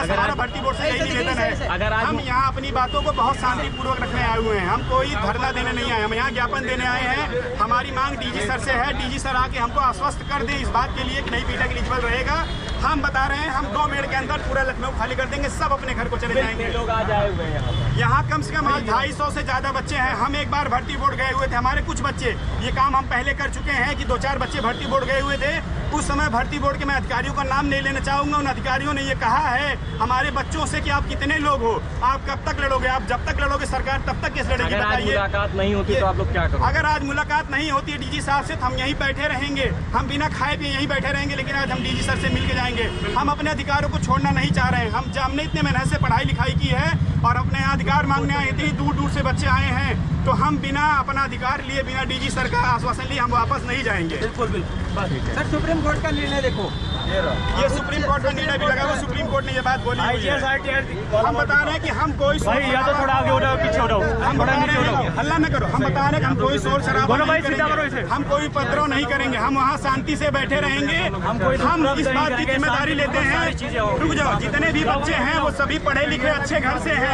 बस हमारा भर्ती बोर्ड से यही निवेदन है। अगर हम यहाँ अपनी बातों को बहुत शांतिपूर्वक रखने आए हुए हैं, हम कोई धरना देने नहीं आए, हम यहाँ ज्ञापन देने आए हैं। हमारी मांग डीजी सर से है, डीजी सर आके हमको आश्वस्त कर दें इस बात के लिए कि नहीं बीटेक एलिजिबल रहेगा। हम बता रहे हैं हम 2 मिनट के अंदर पूरा लखनऊ खाली कर देंगे, सब अपने घर को चले जाएंगे। लोग आ जाए हुए हैं यहाँ कम से कम आज 250 से ज़्यादा बच्चे हैं। हम एक बार भर्ती बोर्ड गए हुए थे, हमारे कुछ बच्चे, ये काम हम पहले कर चुके हैं कि 2-4 बच्चे भर्ती बोर्ड गए हुए थे। उस समय भर्ती बोर्ड के मैं अधिकारियों का नाम नहीं लेना चाहूँगा, उन अधिकारियों ने ये कहा है हमारे बच्चों से कि आप कितने लोग हो, आप कब तक लड़ोगे, आप जब तक लड़ोगे सरकार तब तक कैसे लड़ेगी, बताइए। मुलाकात नहीं होती तो आप लोग क्या करोगे? अगर आज मुलाकात नहीं होती है डीजी साहब से तो हम यहीं बैठे रहेंगे, हम बिना खाए पिए यहीं बैठे रहेंगे। लेकिन आज हम डीजी सर से मिल के जाएंगे। हम अपने अधिकारों को छोड़ना नहीं चाह रहे हैं। हमने इतने मेहनत से पढ़ाई लिखाई की है और अपने यहाँ अधिकार मांगने आए, इतनी दूर दूर से बच्चे आए हैं, तो हम बिना अपना अधिकार लिए, बिना डीजी सर का आश्वासन लिए हम वापस नहीं जाएंगे। बिल्कुल बिल्कुल सर, सुप्रीम कोर्ट का निर्णय देखो, ये सुप्रीम कोर्ट का निर्णय भी लगा हुआ, सुप्रीम कोर्ट ने ये बात बोली हुई है। हम बता रहे हैं कि हम कोई थोड़ा आगे उठाओ, पीछे उठाओ, हम बता रहे हैं हल्ला न करो, हम बता रहे हैं कि हम कोई शोर शराबा नहीं करेंगे, हम कोई उपद्रव नहीं करेंगे, हम वहाँ शांति से बैठे रहेंगे। हम इस बात की जिम्मेदारी लेते हैं, रुक जाओ, जितने भी बच्चे हैं वो सभी पढ़े लिखे अच्छे घर से हैं।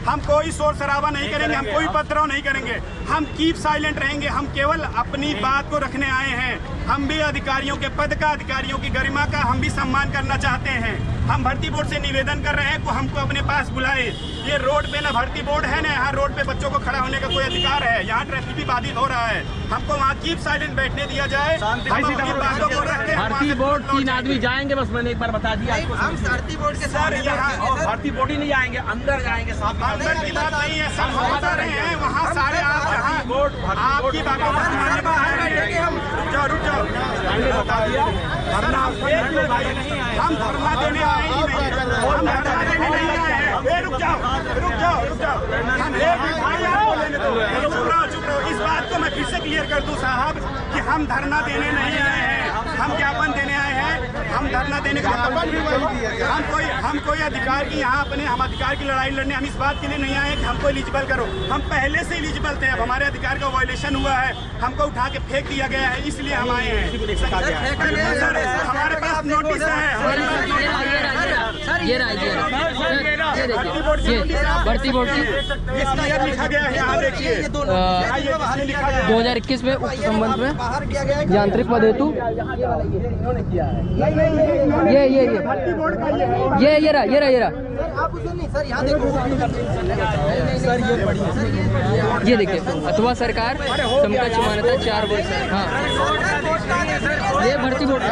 हम कोई शोर शराबा नहीं करेंगे, हम कोई उपद्रव नहीं करेंगे, हम कीप साइलेंट रहेंगे। हम केवल अपनी बात को रखने आए हैं। हम भी अधिकारियों के पद का, अधिकारियों की गरिमा का हम भी सम्मान करना चाहते हैं। हम भर्ती बोर्ड से निवेदन कर रहे हैं कि हमको अपने पास बुलाए। ये रोड पे ना भर्ती बोर्ड है ना यहाँ रोड पे बच्चों को खड़ा होने का कोई अधिकार है। यहाँ ट्रैफिक भी बाधित हो रहा है, हमको वहाँ कीप साइलेंट बैठने दिया जाए। भर्ती बोर्ड 3 आदमी जाएंगे, बस मैंने एक बार बता दिया। हम भर्ती बोर्ड के सर यहाँ भर्ती बोर्ड ही नहीं आएंगे, अंदर जाएंगे साहब। अंदर की बात नहीं है, सब हम बता रहे हैं वहाँ सारे आपकी बातों को सुनाने को है। रुक जाओ, बता दिया हम धरना देने आए ही नहीं, हम धरना देने नहीं आए हैं। रुक जाओ, चुप रहो। इस बात को मैं फिर से क्लियर कर दूं साहब कि हम धरना देने नहीं आए हैं, हम ज्ञापन देने आए हैं। हम धरना देने का हम कोई अधिकार की यहाँ अपने हम अधिकार की लड़ाई लड़ने हम इस बात के लिए नहीं आए कि हमको एलिजिबल करो। हम पहले से एलिजिबल थे, अब हमारे अधिकार का वायलेशन हुआ है, हमको उठा के फेंक दिया गया है, इसलिए हम आए हैं। हमारे पास नोटिस है, ये भर्ती बोर्ड की लिखा गया है, यहाँ देखिए 2021 में उक्त संबंध में यांत्रिक पद हेतु ये रहा आप उसे नहीं सर, यहाँ देखो सर, ये देखिए, अथवा सरकार समकक्ष मान्यता 4 वर्ष। हाँ, ये भर्ती बोर्ड का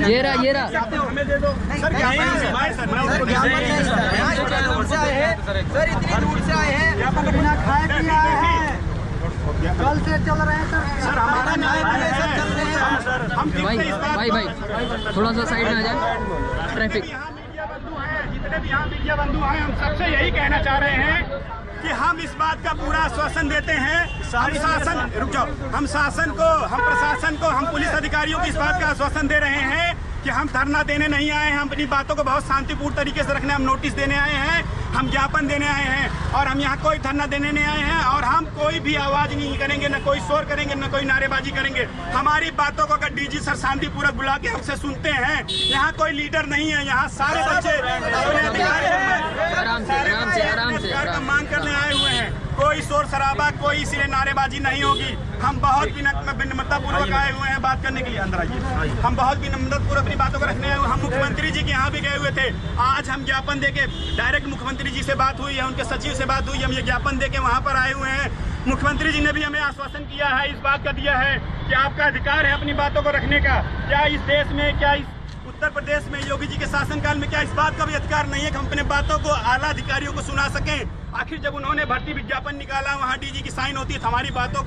ये रहा सर, इतनी दूर से आए हैं, बिना खाए पिए आए हैं, कल से चल रहे हैं सर, हमारा न्याय चल रहे हैं। भाई थोड़ा सा साइड में आ जाए, ट्रैफिक। जितने भी यहाँ मीडिया बंधु हैं, हम सबसे यही कहना चाह रहे हैं कि हम इस बात का पूरा आश्वासन देते हैं। हम शासन को, हम प्रशासन को, हम पुलिस अधिकारियों को इस बात का आश्वासन दे रहे हैं कि हम धरना देने नहीं आए हैं, हम अपनी बातों को बहुत शांतिपूर्ण तरीके से रखने, हम नोटिस देने आए हैं, हम ज्ञापन देने आए हैं, और हम यहाँ कोई धरना देने नहीं आए हैं। और हम कोई भी आवाज नहीं करेंगे, न कोई शोर करेंगे, न कोई नारेबाजी करेंगे। हमारी बातों को अगर डीजी सर शांतिपूर्वक बुला के हमसे सुनते हैं, यहाँ कोई लीडर नहीं है, यहाँ सारे बच्चे मांग करने आए हुए हैं। कोई शोर शराबा, कोई इसीलिए नारेबाजी नहीं होगी। हम बहुत विनम्रता पूर्वक आए हुए हैं बात करने के लिए। अंदर आइए, हम बहुत विनम्रता पूर्वक अपनी बातों को रखने आए हुए। हम मुख्यमंत्री जी के यहाँ भी गए हुए थे, आज हम ज्ञापन देके डायरेक्ट मुख्यमंत्री जी से बात हुई है, उनके सचिव से बात हुई, हम ये ज्ञापन देके वहाँ पर आए हुए हैं। मुख्यमंत्री जी ने भी हमें आश्वासन किया है, इस बात का दिया है कि आपका अधिकार है अपनी बातों को रखने का। क्या इस देश में, क्या इस उत्तर प्रदेश में योगी जी के शासनकाल में क्या इस बात का भी अधिकार नहीं है कि हम अपने बातों को आला अधिकारियों को सुना सकें? आखिर जब उन्होंने भर्ती विज्ञापन निकाला, वहाँ डीजी की साइन होती है, तो हमारी बातों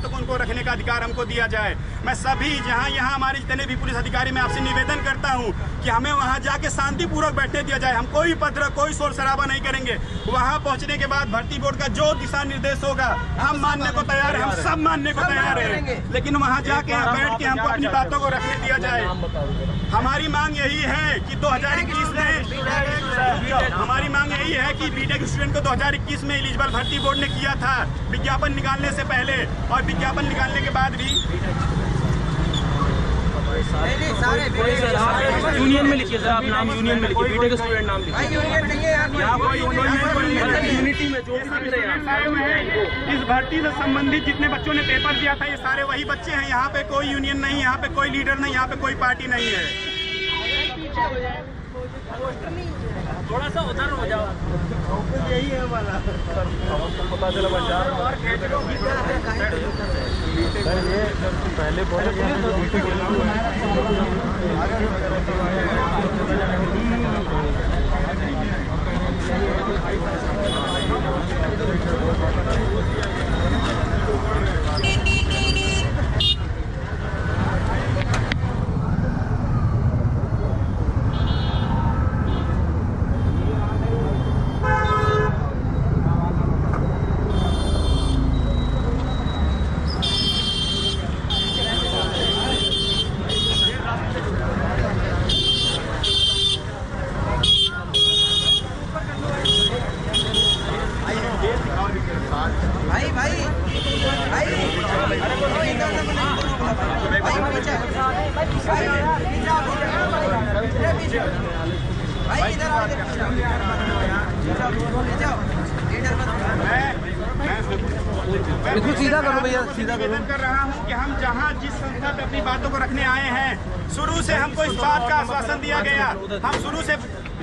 को उनको रखने का अधिकार हमको दिया जाए। मैं सभी यहाँ हमारे जितने भी पुलिस अधिकारी, मैं आपसे निवेदन करता हूँ कि हमें वहाँ जाके शांतिपूर्वक बैठने दिया जाए। हम कोई उपद्रव, कोई शोर शराबा नहीं करेंगे। वहाँ पहुँचने के बाद भर्ती बोर्ड का जो दिशा निर्देश होगा हम मानने को तैयार है, हम सब मानने को तैयार है, लेकिन वहाँ जाके बैठ के हमको अपनी बातों को रखने दिया जाए। हमारी मांग यही है कि 2021 में हमारी मांग यही है कि बीटेक स्टूडेंट को 2021 में एलिजिबल भर्ती बोर्ड ने किया था विज्ञापन निकालने से पहले, और विज्ञापन निकालने के बाद भी यूनियन में लिखिए सर, आप नाम यूनियन में लिखिए, बीटेक स्टूडेंट नाम लिखिए। यूनिटी में जो भी रहे इस भर्ती से संबंधित जितने बच्चों ने पेपर दिया था ये सारे वही बच्चे हैं। यहाँ पे कोई यूनियन नहीं, यहाँ पे कोई लीडर नहीं, यहाँ पे कोई पार्टी नहीं है। थोड़ा सा उधर हो जाओ। यही है वाला पता चला बंजार पहले बोले सीधा करो भैया, सीधा करो। कर रहा हूँ कि हम जहाँ जिस संस्था पे अपनी बातों को रखने आए हैं, शुरू से हमको इस बात का आश्वासन दिया गया। हम शुरू से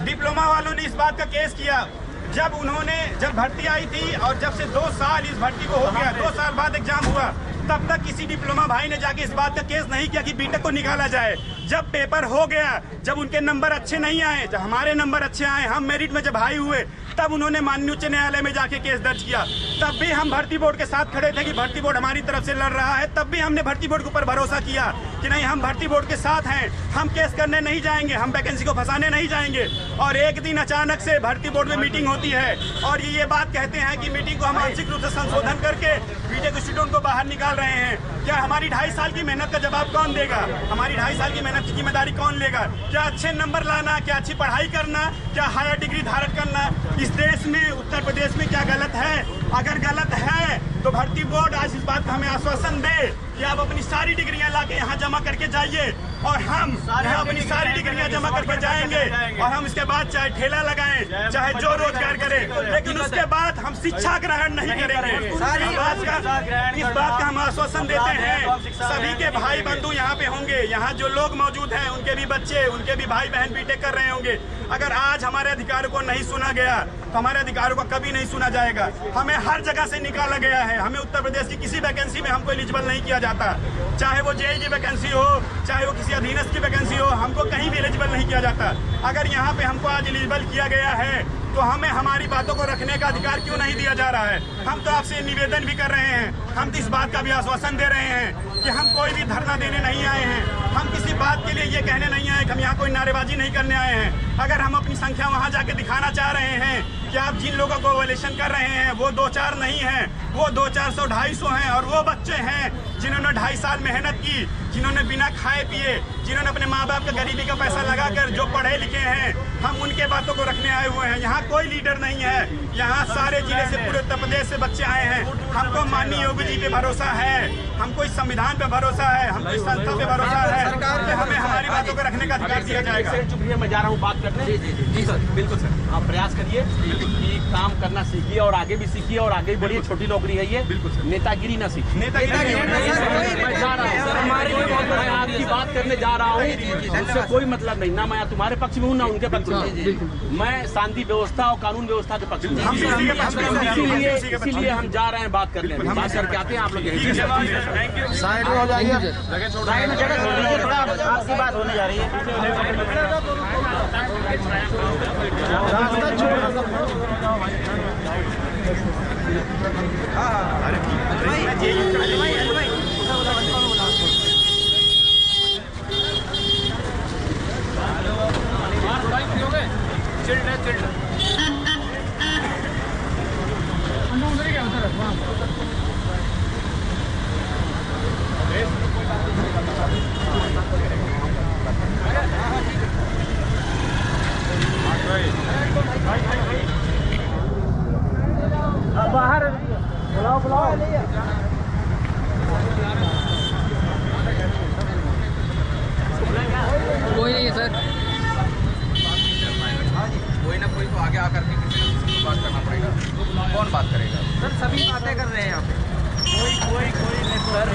डिप्लोमा वालों ने इस बात का केस किया। जब भर्ती आई थी और जब से 2 साल इस भर्ती को हो गया, 2 साल बाद एग्जाम हुआ, तब तक किसी डिप्लोमा भाई ने जाके इस बात का केस नहीं किया कि बीटेक को निकाला जाए। जब पेपर हो गया, जब उनके नंबर अच्छे नहीं आए, जब हमारे नंबर अच्छे आए, हम मेरिट में जब हाई हुए, तब उन्होंने माननीय उच्च न्यायालय में जाके केस दर्ज किया। तब भी हम भर्ती बोर्ड के साथ खड़े थे कि भर्ती बोर्ड हमारी तरफ से लड़ रहा है। तब भी हमने भर्ती बोर्ड के ऊपर भरोसा किया कि नहीं, हम भर्ती बोर्ड के साथ हैं, हम केस करने नहीं जाएंगे, हम वैकेंसी को फंसाने नहीं जाएंगे। और एक दिन अचानक से भर्ती बोर्ड में मीटिंग होती है और ये बात कहते हैं कि मीटिंग को हम आंशिक रूप से संशोधन करके बीटेक स्टूडेंट को बाहर निकाल रहे हैं। क्या हमारी 2.5 साल की मेहनत का जवाब कौन देगा? हमारी 2.5 साल की मेहनत की जिम्मेदारी कौन लेगा? क्या अच्छे नंबर लाना, क्या अच्छी पढ़ाई करना, क्या हायर डिग्री धारण करना इस देश में, उत्तर प्रदेश में क्या गलत है? अगर गलत है तो भर्ती बोर्ड आज इस बात का हमें आश्वासन दे कि आप अपनी सारी डिग्रियां लाके यहाँ जमा करके जाइए और हम यहाँ अपनी सारी डिग्रियां जमा करके जाएंगे और हम इसके बाद चाहे ठेला लगाएं, चाहे जो रोजगार करें, लेकिन उसके बाद हम शिक्षा ग्रहण नहीं करेंगे। इस बात का हम आश्वासन देते हैं। सभी के भाई बंधु यहाँ पे होंगे, यहाँ जो लोग मौजूद हैं उनके भी बच्चे, उनके भी भाई बहन बीटेक कर रहे होंगे। अगर आज हमारे अधिकारों को नहीं सुना गया तो हमारे अधिकारों को कभी नहीं सुना जाएगा। हमें हर जगह से निकाला गया है। हमें उत्तर प्रदेश की किसी वैकेंसी में हमको एलिजिबल नहीं किया जाता, चाहे वो जेईई की वैकेंसी हो, चाहे वो किसी अधीनस्थ की वैकेंसी हो, हमको कहीं भी एलिजिबल नहीं किया जाता। अगर यहाँ पे हमको आज एलिजिबल किया गया है तो हमें हमारी बातों को रखने का अधिकार क्यों नहीं दिया जा रहा है? हम तो आपसे निवेदन भी कर रहे हैं, हम तो इस बात का भी आश्वासन दे रहे हैं कि हम कोई भी धरना देने नहीं आए हैं, हम किसी बात के लिए ये कहने नहीं आए कि हम यहाँ कोई नारेबाजी नहीं करने आए हैं। अगर हम अपनी संख्या वहाँ जाके दिखाना चाह रहे हैं कि आप जिन लोगों को वैल्यूएशन कर रहे हैं वो 2-4 नहीं है, वो 200-400 250 हैं और वो बच्चे हैं जिन्होंने 2.5 साल मेहनत की, जिन्होंने बिना खाए पिए, जिन्होंने अपने माँ बाप का गरीबी का पैसा लगाकर जो पढ़े लिखे हैं, हम उनके बातों को रखने आए हुए हैं। यहाँ कोई लीडर नहीं है, यहाँ सारे जिले से, पूरे उत्तर प्रदेश से बच्चे आए हैं। हमको माननीय योगी जी पे भरोसा है, हमको इस संविधान पे भरोसा है, हमको इस संस्था पे भरोसा है कि हमें हमारी बातों को रखने का अधिकार दिया जाएगा। मैं जा रहा हूँ बात करने। जी सर, बिल्कुल सर, आप प्रयास करिए कि काम करना सीखिए और आगे भी सीखिए और आगे बढ़िए। छोटी नौकरी है ये, बिल्कुल सर। नेतागिरी ना सीखिए। नेतागिरी मैं जा रहा हूँ सर, हमारे मैं आपकी बात करने जा रहा हूँ, उससे कोई मतलब नहीं, ना मैं तुम्हारे पक्ष में हूँ ना उनके पक्ष में। मैं शांति व्यवस्था और कानून व्यवस्था के पक्ष में, इसीलिए हम जा रहे हैं बात करने। बात करके आते हैं आप लोग। साइड में हो जाइए, आपकी बात होने जा रही है। बाहर बुलाओ तो आगे आकर के किसी न किसी को बात करना पड़ेगा। तो कौन बात करेगा? सर सभी बातें कर रहे हैं यहाँ पे। कोई नहीं सर,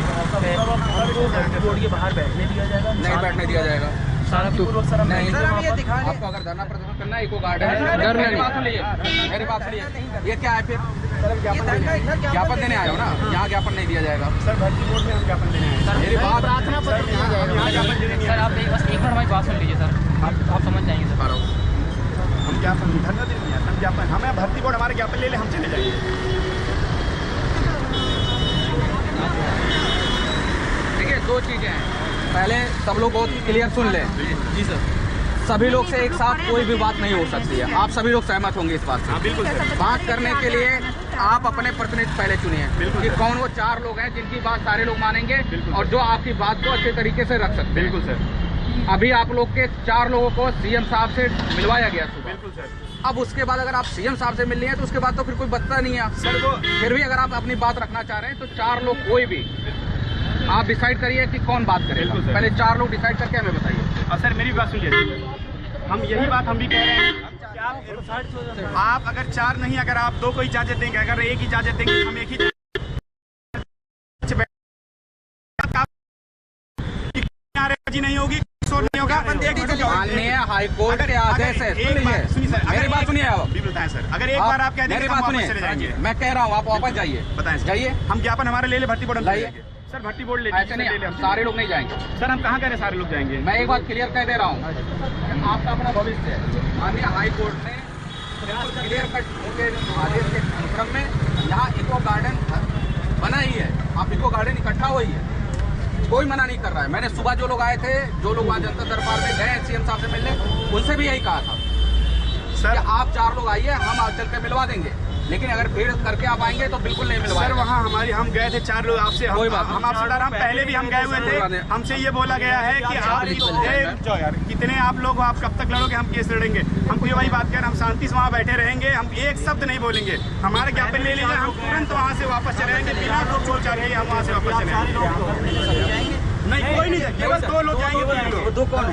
हमको बोर्ड के बाहर बैठने दिया जाएगा? नहीं बैठने दिया जाएगा। शांतिपूर्वक सर हम नहीं, सर हम ये दिखा रहे आपको अगर धरना प्रदर्शन करना है, इको गार्डन है। मेरी बात सुनिए, मेरी बात सुनिए। ये क्या है फिर? ज्ञापन देने आए हो ना? यहाँ ज्ञापन नहीं दिया जाएगा सर। भर्ती बोर्ड में हम ज्ञापन देने आए हैं। मेरी बात प्रार्थना पत्र दिया जाएगा। सर आप बस एक मिनट हमारी बात सुन लीजिए सर, आप समझ जाएंगे सर। हम ज्ञापन धरना देने नहीं आते, हम ज्ञापन, हमें भर्ती बोर्ड हमारे ज्ञापन ले ले, हम चले जाएंगे। देखिए, दो चीजें हैं। पहले सब लोग बहुत क्लियर सुन लें। जी सर। सभी लोग से एक साथ कोई भी बात नहीं हो सकती है। आप सभी लोग सहमत होंगे इस बात से? बिल्कुल सर। बात करने के लिए आप अपने प्रतिनिधि पहले चुनिए कि कौन वो 4 लोग हैं जिनकी बात सारे लोग मानेंगे और जो आपकी बात को अच्छे तरीके से रख सकते हैं। बिल्कुल सर। अभी आप लोग के 4 लोगों को सीएम साहब से मिलवाया गया सुबह। बिल्कुल सर। अब उसके बाद अगर आप सीएम साहब से मिल लिए हैं तो उसके बाद तो फिर कोई बचता नहीं है सर। वो फिर भी अगर आप अपनी बात रखना चाह रहे हैं तो 4 लोग कोई भी आप डिसाइड करिए कि कौन बात करेगा। बिल्कुल सर। पहले 4 लोग डिसाइड करके हमें बताइए। और सर मेरी बात सुनिए, हम यही बात हम भी कह रहे हैं कि आप अगर 4 नहीं, अगर आप 2 को इजाजत देंगे, अगर 1 इजाजत देंगे, हम 1 ही नारेबाजी नहीं होगी, शोर नहीं होगा। माननीय हाईकोर्ट के आदेश है। सुनिए सर, मेरी बात सुनिए। आप भी बताएं सर, अगर एक बार आप कह देंगे मेरी तो हम बात वापस चले जाएंगे। सुनिए, मैं कह रहा हूँ आप वापस जाइए। बताएं सर। जाइए। हम ज्ञापन हमारा ले ले, भर्ती बोर्ड हम लाइए। जाएंगे सर। भर्ती बोर्ड ले ऐसे नहीं, ले सारे लोग नहीं जाएंगे सर। हम कहाँ कह रहे हैं सारे लोग जाएंगे? मैं एक बात क्लियर कह दे रहा हूँ, आपका अपना भविष्य है। माननीय हाईकोर्ट ने बिल्कुल क्लियर कट उनके आदेश के क्रम में यहाँ इको गार्डन बना ही है। आप इको गार्डन इकट्ठा हुई है, कोई मना नहीं कर रहा है। मैंने सुबह जो लोग आए थे, जो लोग वहाँ जनता दरबार में गए सीएम साहब से मिलने, उनसे भी यही कहा था सर। कि आप 4 लोग आइए, हम आज चल के मिलवा देंगे। लेकिन अगर भीड़ करके आप आएंगे तो बिल्कुल नहीं मिलवा सर। वहाँ हमारी हम गए थे 4 लोग, आपसे कोई बात हम आपसे हम पहले भी हम गए हुए थे। हमसे ये बोला गया है कि आप कितने आप लोग, आप कब तक लड़ोगे, हम केस लड़ेंगे। हमको ये वही बात कह रहे हैं, हम शांति से वहाँ बैठे रहेंगे, हम एक शब्द नहीं बोलेंगे। हमारे ज्ञापन ले लीजिए, हम तुरंत वहाँ से वापस चले जाएंगे बिना रोक टोक चाहिए। हम वहाँ से वापस चले जाएंगे। नहीं, कोई नहीं जाएगा, केवल 2 लोग जाएंगे। 2 कौन है?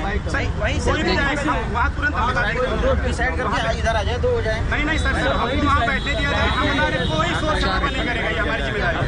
कोई नहीं जाएगा, वहाँ तुरंत हम बता देंगे। डिसाइड करके इधर आ जाए, 2 हो जाए। नहीं सर, हमको वहाँ बैठने दिया जाए, हमारे कोई शोर शराबा नहीं करेगा, ये हमारी जिम्मेदारी है।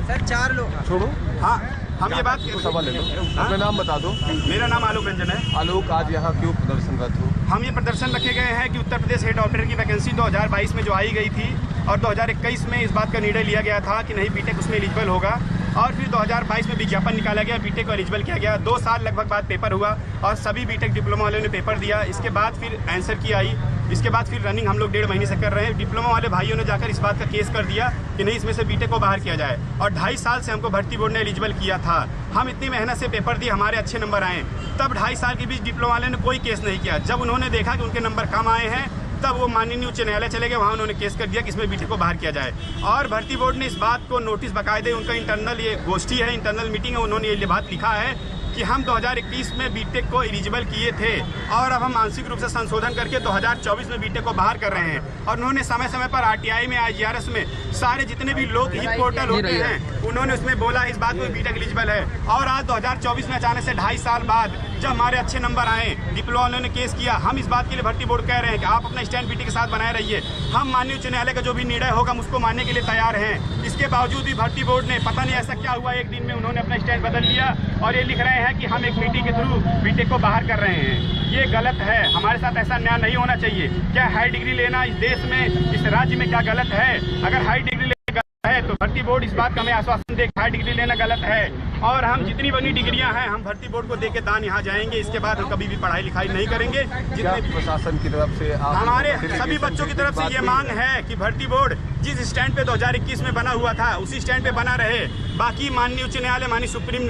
सर 4 लोग छोड़ो, हाँ, हम ये बात सवाल ले लो। अपना नाम बता दो। मेरा नाम आलोक रंजन है। आलोक, आज यहाँ क्यों प्रदर्शनरत हो? हम ये प्रदर्शन रखे गए हैं कि उत्तर प्रदेश हेड ऑडिटर की वैकेंसी 2022 में जो आई गई थी और 2021 में इस बात का निर्णय लिया गया था कि नहीं बीटेक उसमें एलिजिबल होगा, और फिर 2022 में विज्ञापन निकाला गया, बीटेक को एलिजिबल किया गया। 2 साल लगभग बाद पेपर हुआ और सभी बीटेक डिप्लोमा वालों ने पेपर दिया। इसके बाद फिर आंसर की आई, इसके बाद फिर रनिंग हम लोग 1.5 महीने से कर रहे हैं। डिप्लोमा वाले भाइयों ने जाकर इस बात का केस कर दिया कि नहीं, इसमें से बीटेक को बाहर किया जाए, और 2.5 साल से हमको भर्ती बोर्ड ने एलिजिबल किया था। हम इतनी मेहनत से पेपर दिए, हमारे अच्छे नंबर आए, तब 2.5 साल के बीच डिप्लोमा वाले ने कोई केस नहीं किया। जब उन्होंने देखा कि उनके नंबर कम आए हैं, तब वो माननीय उच्च न्यायालय चले गए, वहाँ उन्होंने केस कर दिया कि इसमें बीटेक को बाहर किया जाए। और भर्ती बोर्ड ने इस बात को नोटिस बाकायदे, उनका इंटरनल ये गोष्ठी है, इंटरनल मीटिंग है, उन्होंने ये बात लिखा है कि हम 2021 में बीटेक को एलिजिबल किए थे और अब हम मानसिक रूप से संशोधन करके 2024 में बीटेक को बाहर कर रहे हैं। और उन्होंने समय समय पर आरटीआई में, IGRS में सारे जितने भी लोग हित पोर्टल होते हैं, उन्होंने उसमें बोला इस बात में बीटेक एलिजिबल है। और आज 2024 में अचानक से 2.5 साल बाद जब हमारे अच्छे नंबर आए, डिप्लोमा वालों ने केस किया। हम इस बात के लिए भर्ती बोर्ड कह रहे हैं कि आप अपना स्टैंड बीटेक के साथ बनाए रहिए। हम माननीय उच्च न्यायालय का जो भी निर्णय होगा हम उसको मानने के लिए तैयार हैं। इसके बावजूद भी भर्ती बोर्ड ने, पता नहीं ऐसा क्या हुआ, एक दिन में उन्होंने अपना स्टैंड बदल लिया और ये लिख रहे हैं कि हम एक मीटिंग के थ्रू बीटेक को बाहर कर रहे हैं। ये गलत है, हमारे साथ ऐसा न्याय नहीं होना चाहिए। क्या हाई डिग्री लेना इस देश में, इस राज्य में क्या गलत है? अगर हाई डिग्री है तो भर्ती बोर्ड इस बात का हमें आश्वासन दे, हाई डिग्री लेना गलत है। और हम जितनी बनी डिग्रियां हैं हम भर्ती बोर्ड को देके दान यहाँ जाएंगे। इसके बाद हम कभी भी पढ़ाई लिखाई नहीं करेंगे। क्या प्रशासन की तरफ से हमारे सभी बच्चों की तरफ से ये मांग है कि भर्ती बोर्ड जिस स्टैंड पे 2021 में बना हुआ था उसी स्टैंड पे बना रहे। बाकी माननीय उच्च न्यायालय, माननीय सुप्रीम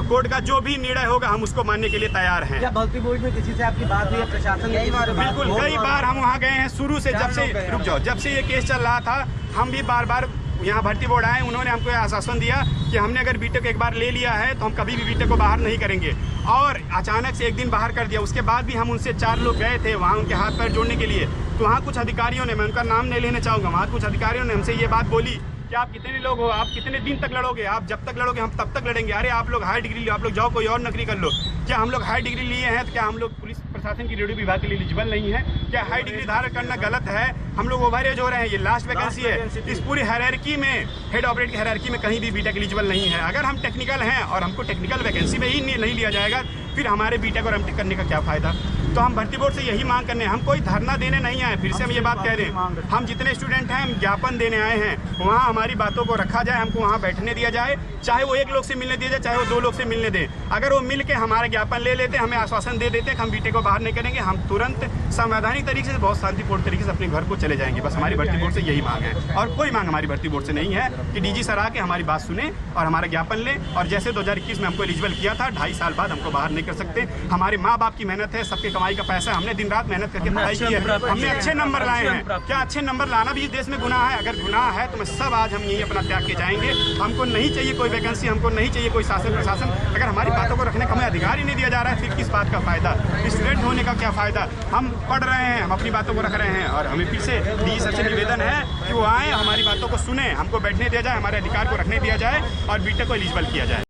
कोर्ट का जो भी निर्णय होगा हम उसको मानने के लिए तैयार हैं। क्या भर्ती बोर्ड में किसी से आपकी बात हुई है? प्रशासन बिल्कुल, कई बार हम वहाँ गए हैं। शुरू से जब से ये केस चल रहा था, हम भी बार यहाँ भर्ती बोर्ड आए, उन्होंने हमको आश्वासन दिया कि हमने अगर बीटेक एक बार ले लिया है तो हम कभी भी बीटेक को बाहर नहीं करेंगे। और अचानक से एक दिन बाहर कर दिया। उसके बाद भी हम उनसे 4 लोग गए थे वहाँ उनके हाथ पैर जोड़ने के लिए, तो वहाँ कुछ अधिकारियों ने, मैं उनका नाम नहीं लेना चाहूँगा, वहाँ कुछ अधिकारियों ने हमसे ये बात बोली कि आप कितने लोग हो, आप कितने दिन तक लड़ोगे, आप जब तक लड़ोगे हम तब तक लड़ेंगे। अरे आप लोग हाई डिग्री लो, आप लोग जाओ कोई और नौकरी कर लो। क्या हम लोग हाई डिग्री लिए हैं तो क्या हम लोग पुलिस प्रशासन की रेडियो विभाग के लिए एलिजिबल नहीं है? क्या हाई डिग्री धारण करना गलत है? हम लोग ओवरेज हो रहे हैं, ये लास्ट वैकेंसी है। इस पूरी हायरार्की में, हेड ऑपरेट की हायरार्की में कहीं भी बीटेक एलिजिबल नहीं है। अगर हम टेक्निकल हैं और हमको टेक्निकल वैकेंसी में ही नहीं लिया जाएगा, फिर हमारे बीटेक और एमटेक करने का क्या फायदा? तो हम भर्ती बोर्ड से यही मांग करने, हम कोई धरना देने नहीं आए। फिर से हम ये बात कह रहे हैं, हम जितने स्टूडेंट हैं हम ज्ञापन देने आए हैं। वहाँ हमारी बातों को रखा जाए, हमको वहाँ बैठने दिया जाए, चाहे वो 1 लोग से मिलने दिया जाए, चाहे वो 2 लोग से मिलने दें। अगर वो मिल के हमारा ज्ञापन ले लेते, हमें आश्वासन दे देते कि हम बीटेक को बाहर नहीं करेंगे, हम तुरंत संवैधानिक तरीके से, बहुत शांतिपूर्ण तरीके से अपने घर को चले जाएंगे। बस हमारी भर्ती बोर्ड से यही मांग है, और कोई मांग हमारी भर्ती बोर्ड से नहीं है कि डीजी सर आके हमारी बात सुने और हमारा ज्ञापन ले। और जैसे 2021 में हमको एलिजिबल किया था, 2.5 साल बाद हमको बाहर नहीं कर सकते। हमारे माँ बाप की मेहनत है, सबके कमाई का पैसा, हमने दिन रात मेहनत करके पढ़ाई की है, हमने अच्छे नंबर लाए हैं। क्या अच्छे नंबर लाना भी इस देश में गुनाह है? अगर गुनाह है तो मैं सब आज हम यही अपना त्याग के जाएंगे। हमको नहीं चाहिए कोई वैकेंसी, हमको नहीं चाहिए कोई शासन प्रशासन। अगर हमारी बातों को रखने का हमें अधिकार ही नहीं दिया जा रहा है, फिर किस बात का फायदा? स्टूडेंट होने का क्या फायदा? हम पढ़ रहे हैं, हम अपनी बातों को रख रहे हैं, और हमें फिर से डीजी सर से निवेदन है कि वो आए, हमारी बातों को सुने, हमको बैठने दिया जाए, हमारे अधिकार को रखने दिया जाए और बीटेक को एलिजिबल किया जाए।